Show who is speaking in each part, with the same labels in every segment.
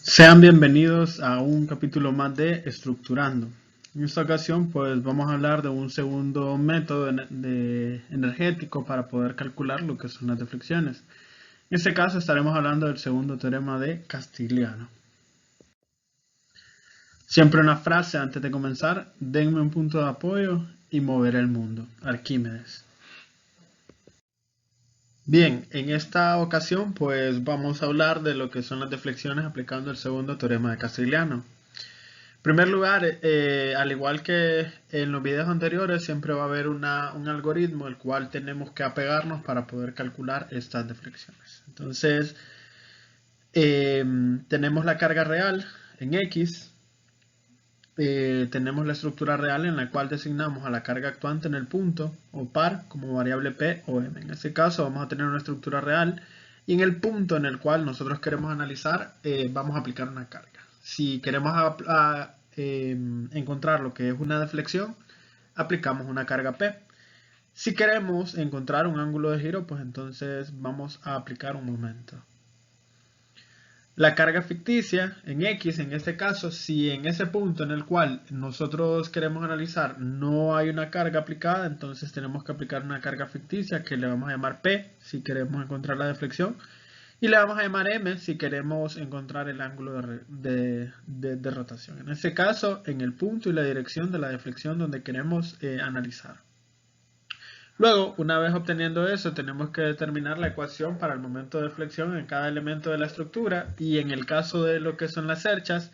Speaker 1: Sean bienvenidos a un capítulo más de Estructurando. En esta ocasión pues vamos a hablar de un segundo método energético para poder calcular lo que son las deflecciones. En este caso estaremos hablando del segundo teorema de Castigliano. Siempre una frase antes de comenzar: denme un punto de apoyo y moveré el mundo. Arquímedes. Bien, en esta ocasión pues vamos a hablar de lo que son las deflecciones aplicando el segundo teorema de Castigliano. En primer lugar, al igual que en los videos anteriores, siempre va a haber un algoritmo el cual tenemos que apegarnos para poder calcular estas deflecciones. Entonces, tenemos la carga real en X, tenemos la estructura real en la cual designamos a la carga actuante en el punto o par como variable P o M. En este caso vamos a tener una estructura real y en el punto en el cual nosotros queremos analizar vamos a aplicar una carga. Si queremos encontrar lo que es una deflexión, aplicamos una carga P. Si queremos encontrar un ángulo de giro, pues entonces vamos a aplicar un momento. La carga ficticia en X, en este caso, si en ese punto en el cual nosotros queremos analizar no hay una carga aplicada, entonces tenemos que aplicar una carga ficticia que le vamos a llamar P si queremos encontrar la deflexión y le vamos a llamar M si queremos encontrar el ángulo de rotación. En este caso, en el punto y la dirección de la deflexión donde queremos analizar. Luego, una vez obteniendo eso, tenemos que determinar la ecuación para el momento de deflexión en cada elemento de la estructura y en el caso de lo que son las cerchas,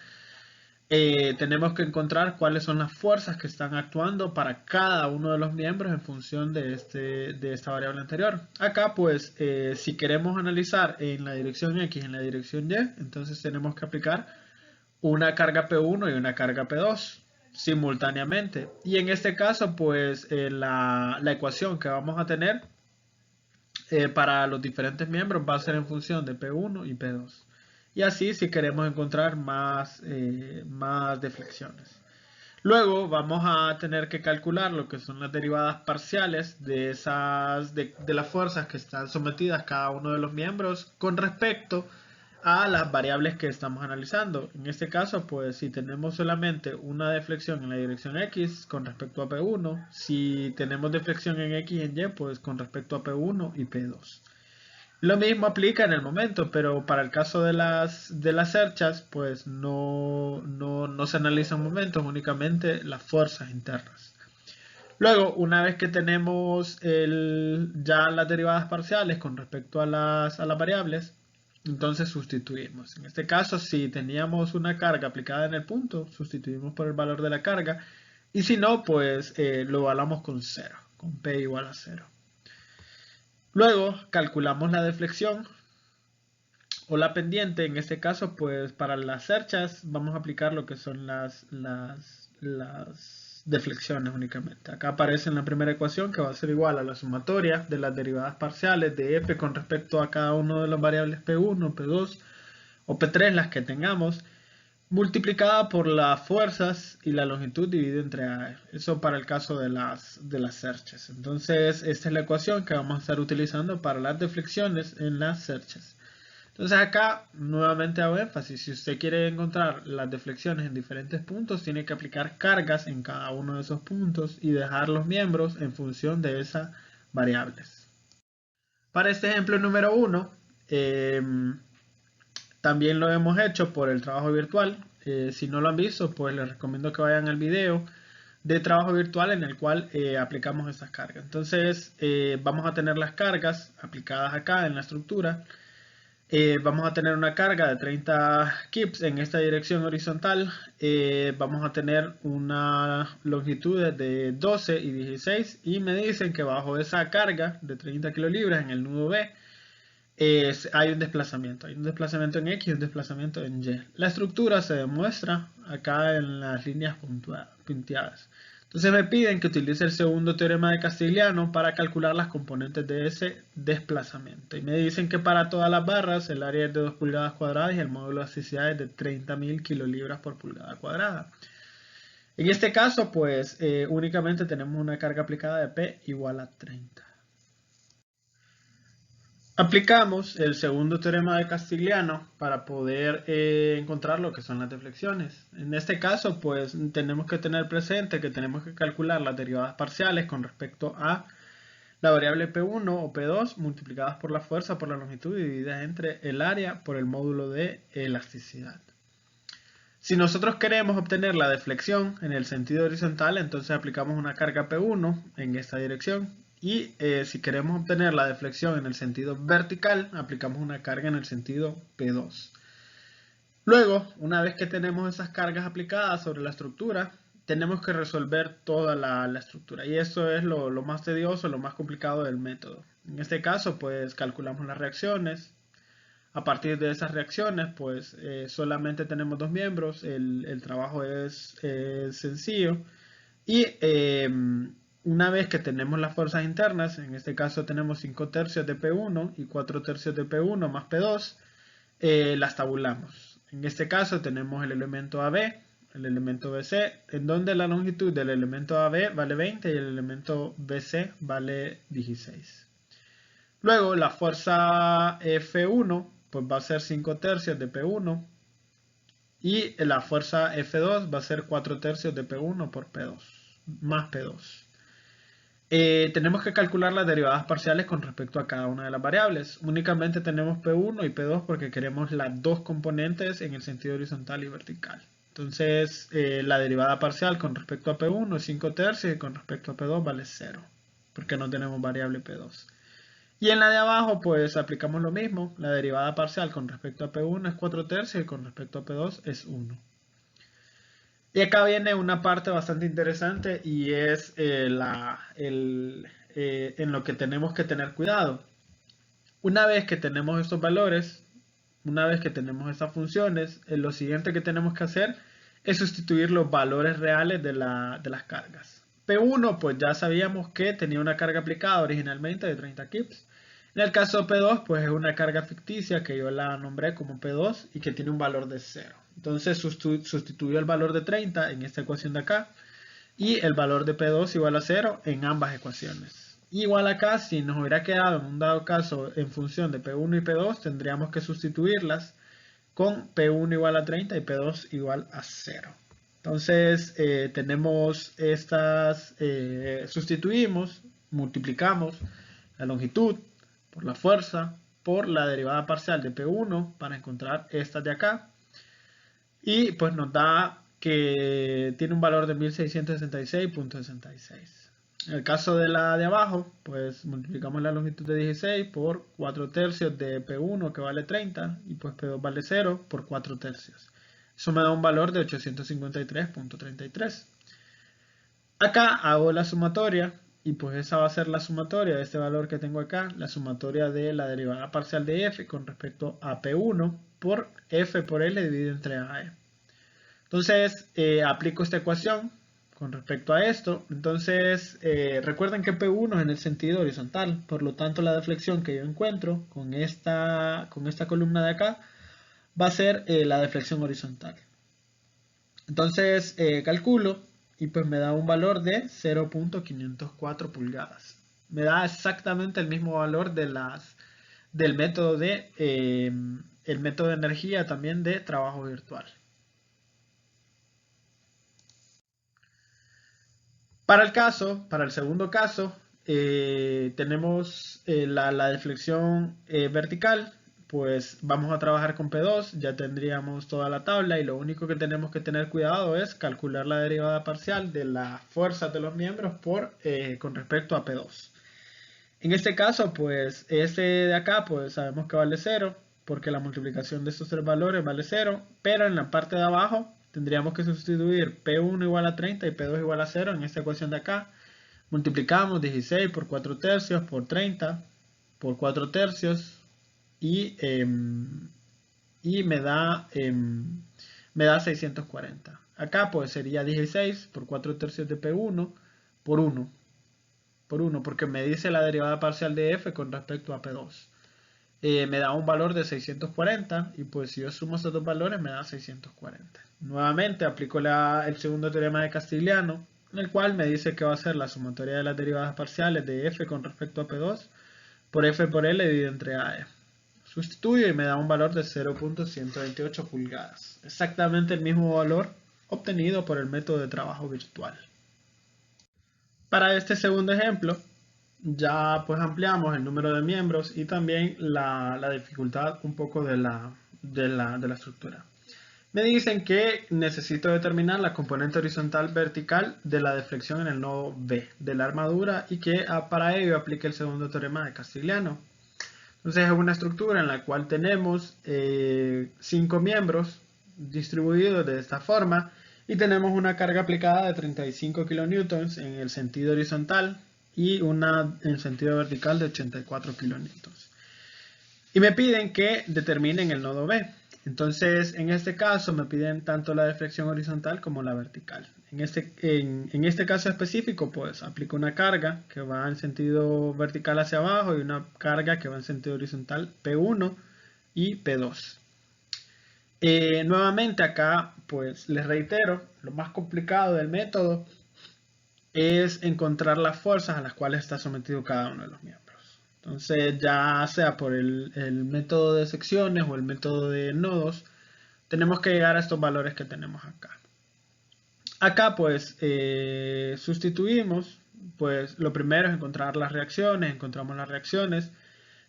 Speaker 1: tenemos que encontrar cuáles son las fuerzas que están actuando para cada uno de los miembros en función de esta variable anterior. Acá, pues, si queremos analizar en la dirección X y en la dirección Y, entonces tenemos que aplicar una carga P1 y una carga P2 simultáneamente. Y en este caso, pues, la ecuación que vamos a tener para los diferentes miembros va a ser en función de P1 y P2. Y así si queremos encontrar más deflexiones. Luego vamos a tener que calcular lo que son las derivadas parciales de las fuerzas que están sometidas cada uno de los miembros con respecto a las variables que estamos analizando. En este caso, pues si tenemos solamente una deflexión en la dirección X con respecto a P1, si tenemos deflexión en X y en Y, pues con respecto a P1 y P2. Lo mismo aplica en el momento, pero para el caso de las cerchas, pues no se analizan momentos, únicamente las fuerzas internas. Luego, una vez que tenemos ya las derivadas parciales con respecto a las variables, entonces sustituimos. En este caso, si teníamos una carga aplicada en el punto, sustituimos por el valor de la carga. Y si no, pues lo evaluamos con 0, con P igual a 0. Luego calculamos la deflexión o la pendiente. En este caso, pues para las cerchas vamos a aplicar lo que son las deflexiones únicamente. Acá aparece en la primera ecuación que va a ser igual a la sumatoria de las derivadas parciales de f con respecto a cada uno de las variables P1, P2 o P3, las que tengamos, multiplicada por las fuerzas y la longitud dividido entre A. Eso para el caso de las cerchas. Entonces, esta es la ecuación que vamos a estar utilizando para las deflexiones en las cerchas. Entonces acá nuevamente hago énfasis: si usted quiere encontrar las deflexiones en diferentes puntos, tiene que aplicar cargas en cada uno de esos puntos y dejar los miembros en función de esas variables. Para este ejemplo número 1, también lo hemos hecho por el trabajo virtual. Si no lo han visto, pues les recomiendo que vayan al video de trabajo virtual en el cual aplicamos estas cargas. Entonces vamos a tener las cargas aplicadas acá en la estructura. Vamos a tener una carga de 30 kips en esta dirección horizontal. Vamos a tener una longitud de 12 y 16 y me dicen que bajo esa carga de 30 kilolibras en el nudo B hay un desplazamiento. Hay un desplazamiento en X y un desplazamiento en Y. La estructura se demuestra acá en las líneas punteadas. Entonces me piden que utilice el segundo teorema de Castigliano para calcular las componentes de ese desplazamiento. Y me dicen que para todas las barras el área es de 2 pulgadas cuadradas y el módulo de elasticidad es de 30.000 kilolibras por pulgada cuadrada. En este caso, pues únicamente tenemos una carga aplicada de P igual a 30. Aplicamos el segundo teorema de Castigliano para poder encontrar lo que son las deflexiones. En este caso, pues tenemos que tener presente que tenemos que calcular las derivadas parciales con respecto a la variable P1 o P2 multiplicadas por la fuerza por la longitud y divididas entre el área por el módulo de elasticidad. Si nosotros queremos obtener la deflexión en el sentido horizontal, entonces aplicamos una carga P1 en esta dirección. Y si queremos obtener la deflexión en el sentido vertical, aplicamos una carga en el sentido P2. Luego, una vez que tenemos esas cargas aplicadas sobre la estructura, tenemos que resolver toda la estructura. Y eso es lo más tedioso, lo más complicado del método. En este caso, pues calculamos las reacciones. A partir de esas reacciones, pues solamente tenemos dos miembros. El trabajo es sencillo. Y una vez que tenemos las fuerzas internas, en este caso tenemos 5 tercios de P1 y 4 tercios de P1 más P2, las tabulamos. En este caso tenemos el elemento AB, el elemento BC, en donde la longitud del elemento AB vale 20 y el elemento BC vale 16. Luego la fuerza F1 pues va a ser 5 tercios de P1 y la fuerza F2 va a ser 4 tercios de P1 por P2 más P2. Tenemos que calcular las derivadas parciales con respecto a cada una de las variables. Únicamente tenemos P1 y P2 porque queremos las dos componentes en el sentido horizontal y vertical. Entonces, la derivada parcial con respecto a P1 es 5 tercios y con respecto a P2 vale 0, porque no tenemos variable P2. Y en la de abajo, pues aplicamos lo mismo. La derivada parcial con respecto a P1 es 4 tercios y con respecto a P2 es 1. Y acá viene una parte bastante interesante y es en lo que tenemos que tener cuidado. Una vez que tenemos estos valores, una vez que tenemos estas funciones, lo siguiente que tenemos que hacer es sustituir los valores reales de las cargas. P1, pues ya sabíamos que tenía una carga aplicada originalmente de 30 kips. En el caso de P2, pues es una carga ficticia que yo la nombré como P2 y que tiene un valor de 0. Entonces sustituyo el valor de 30 en esta ecuación de acá y el valor de P2 igual a 0 en ambas ecuaciones. Igual acá, si nos hubiera quedado en un dado caso en función de P1 y P2, tendríamos que sustituirlas con P1 igual a 30 y P2 igual a 0. Entonces tenemos estas, sustituimos, multiplicamos la longitud por la fuerza por la derivada parcial de P1 para encontrar estas de acá. Y pues nos da que tiene un valor de 1666.66. En el caso de la de abajo, pues multiplicamos la longitud de 16 por 4 tercios de P1 que vale 30 y pues P2 vale 0 por 4 tercios. Eso me da un valor de 853.33. Acá hago la sumatoria y pues esa va a ser la sumatoria de este valor que tengo acá, la sumatoria de la derivada parcial de f con respecto a P1 por f por L dividido entre AE. Entonces aplico esta ecuación con respecto a esto. Entonces recuerden que P1 es en el sentido horizontal, por lo tanto la deflexión que yo encuentro con esta columna de acá va a ser la deflexión horizontal. Entonces calculo y pues me da un valor de 0.504 pulgadas. Me da exactamente el mismo valor del método el método de energía también de trabajo virtual. Para el segundo caso, tenemos la deflexión vertical, pues vamos a trabajar con P2, ya tendríamos toda la tabla y lo único que tenemos que tener cuidado es calcular la derivada parcial de las fuerzas de los miembros con respecto a P2. En este caso, pues este de acá, pues sabemos que vale 0, porque la multiplicación de estos tres valores vale 0, pero en la parte de abajo tendríamos que sustituir P1 igual a 30 y P2 igual a 0 en esta ecuación de acá. Multiplicamos 16 por 4 tercios por 30 por 4 tercios y me da 640. Acá pues sería 16 por 4 tercios de P1 por 1, porque me dice la derivada parcial de f con respecto a P2. me da un valor de 640 y pues si yo sumo estos dos valores me da 640. Nuevamente aplico el segundo teorema de Castigliano, en el cual me dice que va a ser la sumatoria de las derivadas parciales de f con respecto a P2 por f por L dividido entre AE. Sustituyo y me da un valor de 0.128 pulgadas, exactamente el mismo valor obtenido por el método de trabajo virtual. Para este segundo ejemplo, ya pues ampliamos el número de miembros y también la dificultad un poco de la estructura. Me dicen que necesito determinar la componente horizontal vertical de la deflexión en el nodo B de la armadura y que para ello aplique el segundo teorema de Castigliano. Entonces es una estructura en la cual tenemos 5 miembros distribuidos de esta forma y tenemos una carga aplicada de 35 kN en el sentido horizontal y una en sentido vertical de 84 kN. Y me piden que determinen el nodo B. Entonces, en este caso me piden tanto la deflexión horizontal como la vertical. En este caso específico, pues aplico una carga que va en sentido vertical hacia abajo y una carga que va en sentido horizontal P1 y P2. Nuevamente acá, pues les reitero, lo más complicado del método es encontrar las fuerzas a las cuales está sometido cada uno de los miembros. Entonces, ya sea por el método de secciones o el método de nodos, tenemos que llegar a estos valores que tenemos acá. Acá, pues, sustituimos, pues, lo primero es encontrar las reacciones, encontramos las reacciones.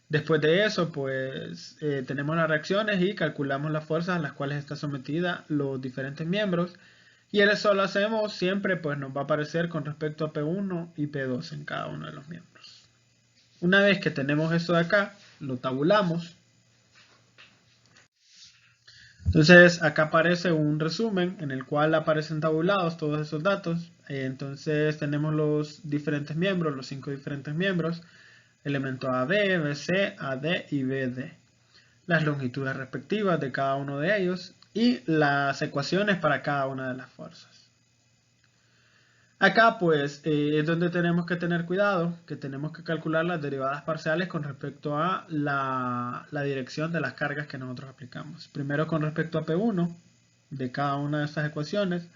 Speaker 1: Después de eso, pues, tenemos las reacciones y calculamos las fuerzas a las cuales está sometida los diferentes miembros. Y eso lo hacemos siempre, pues, nos va a aparecer con respecto a P1 y P2 en cada uno de los miembros. Una vez que tenemos esto de acá, lo tabulamos. Entonces acá aparece un resumen en el cual aparecen tabulados todos esos datos. Entonces tenemos los diferentes miembros, los 5 diferentes miembros, elemento AB, BC, AD y BD. Las longitudes respectivas de cada uno de ellos y las ecuaciones para cada una de las fuerzas. Acá pues es donde tenemos que tener cuidado, que tenemos que calcular las derivadas parciales con respecto a la dirección de las cargas que nosotros aplicamos. Primero con respecto a P1 de cada una de estas ecuaciones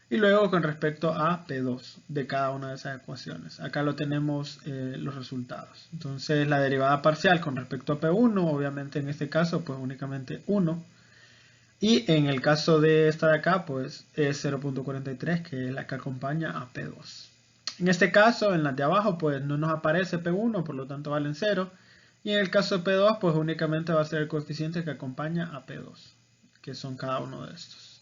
Speaker 1: y luego con respecto a P2 de cada una de esas ecuaciones. Acá lo tenemos los resultados. Entonces la derivada parcial con respecto a P1, obviamente en este caso pues únicamente 1. Y en el caso de esta de acá, pues es 0.43, que es la que acompaña a P2. En este caso, en las de abajo, pues no nos aparece P1, por lo tanto valen 0. Y en el caso de P2, pues únicamente va a ser el coeficiente que acompaña a P2, que son cada uno de estos.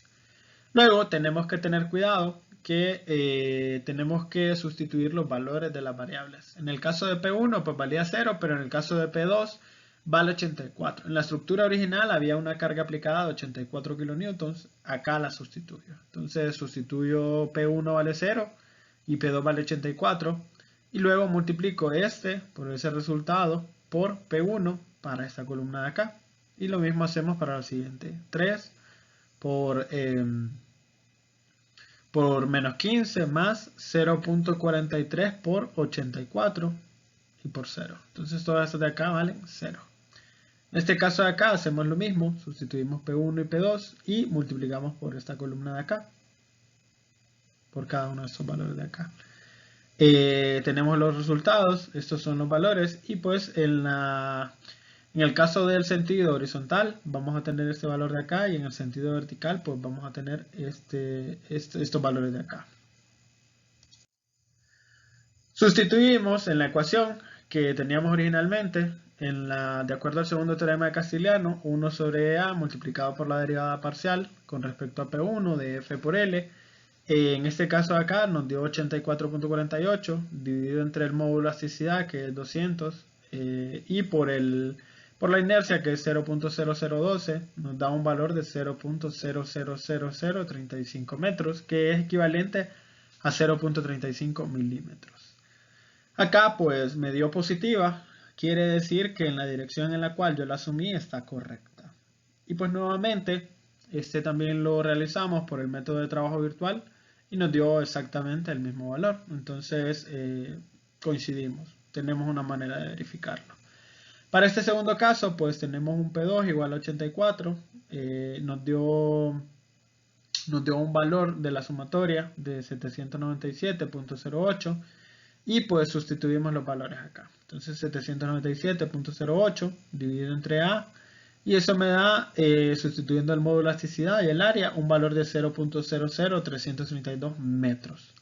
Speaker 1: Luego tenemos que tener cuidado que tenemos que sustituir los valores de las variables. En el caso de P1, pues valía 0, pero en el caso de P2, vale 84. En la estructura original había una carga aplicada de 84 kN, acá la sustituyo. Entonces sustituyo P1 vale 0 y P2 vale 84 y luego multiplico este por ese resultado por P1 para esta columna de acá. Y lo mismo hacemos para la siguiente. 3 por menos 15 más 0.43 por 84 y por 0. Entonces todas estas de acá valen 0. En este caso de acá hacemos lo mismo, sustituimos P1 y P2 y multiplicamos por esta columna de acá, por cada uno de estos valores de acá. Tenemos los resultados, estos son los valores y pues en el caso del sentido horizontal vamos a tener este valor de acá y en el sentido vertical pues vamos a tener estos valores de acá. Sustituimos en la ecuación que teníamos originalmente, de acuerdo al segundo teorema de Castigliano, 1 sobre A multiplicado por la derivada parcial con respecto a P1 de F por L. En este caso acá nos dio 84.48 dividido entre el módulo elasticidad que es 200 y por la inercia que es 0.0012 nos da un valor de 0.000035 metros que es equivalente a 0.35 milímetros. Acá pues me dio positiva, quiere decir que en la dirección en la cual yo la asumí está correcta. Y pues nuevamente, este también lo realizamos por el método de trabajo virtual y nos dio exactamente el mismo valor. Entonces coincidimos, tenemos una manera de verificarlo. Para este segundo caso, pues tenemos un P2 igual a 84. Nos dio un valor de la sumatoria de 797.08 y pues sustituimos los valores acá. Entonces 797.08 dividido entre A y eso me da, sustituyendo el módulo de elasticidad y el área, un valor de 0.00332 metros.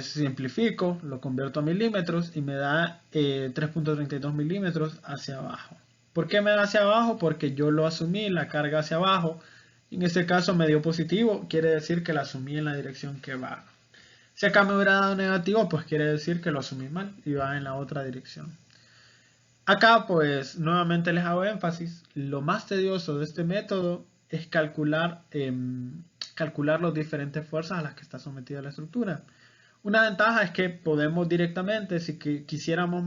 Speaker 1: Simplifico, lo convierto a milímetros y me da 3.32 milímetros hacia abajo. ¿Por qué me da hacia abajo? Porque yo lo asumí, la carga hacia abajo. En este caso me dio positivo, quiere decir que la asumí en la dirección que va. Si acá me hubiera dado negativo, pues quiere decir que lo asumí mal y va en la otra dirección. Acá pues nuevamente les hago énfasis, lo más tedioso de este método es calcular las diferentes fuerzas a las que está sometida la estructura. Una ventaja es que podemos directamente, si quisiéramos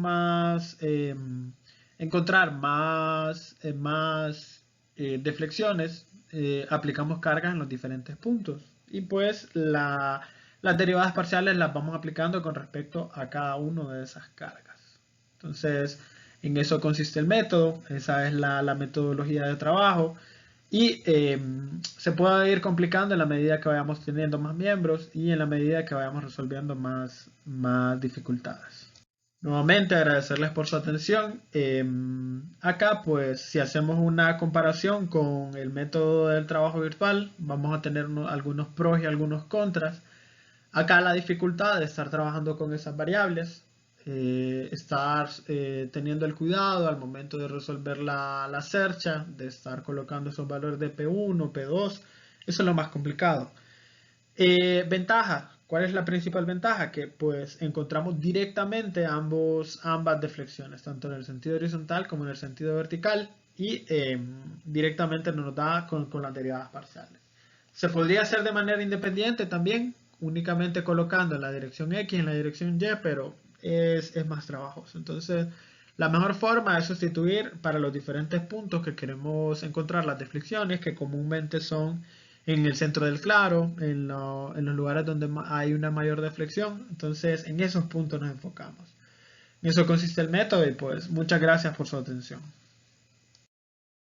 Speaker 1: encontrar más deflexiones, aplicamos cargas en los diferentes puntos. Y pues las derivadas parciales las vamos aplicando con respecto a cada una de esas cargas. Entonces, en eso consiste el método, esa es la metodología de trabajo. Y se puede ir complicando en la medida que vayamos teniendo más miembros y en la medida que vayamos resolviendo más dificultades. Nuevamente agradecerles por su atención. Acá pues si hacemos una comparación con el método del trabajo virtual, vamos a tener algunos pros y algunos contras. Acá la dificultad de estar trabajando con esas variables, estar teniendo el cuidado al momento de resolver la cercha, de estar colocando esos valores de P1, P2, eso es lo más complicado. Ventaja, ¿cuál es la principal ventaja? Que pues encontramos directamente ambas deflexiones, tanto en el sentido horizontal como en el sentido vertical y directamente nos da con las derivadas parciales. Se podría hacer de manera independiente también, únicamente colocando en la dirección X y en la dirección Y, pero es más trabajoso. Entonces, la mejor forma es sustituir para los diferentes puntos que queremos encontrar las deflexiones, que comúnmente son en el centro del claro, en los lugares donde hay una mayor deflexión. Entonces, en esos puntos nos enfocamos. En eso consiste el método y pues muchas gracias por su atención.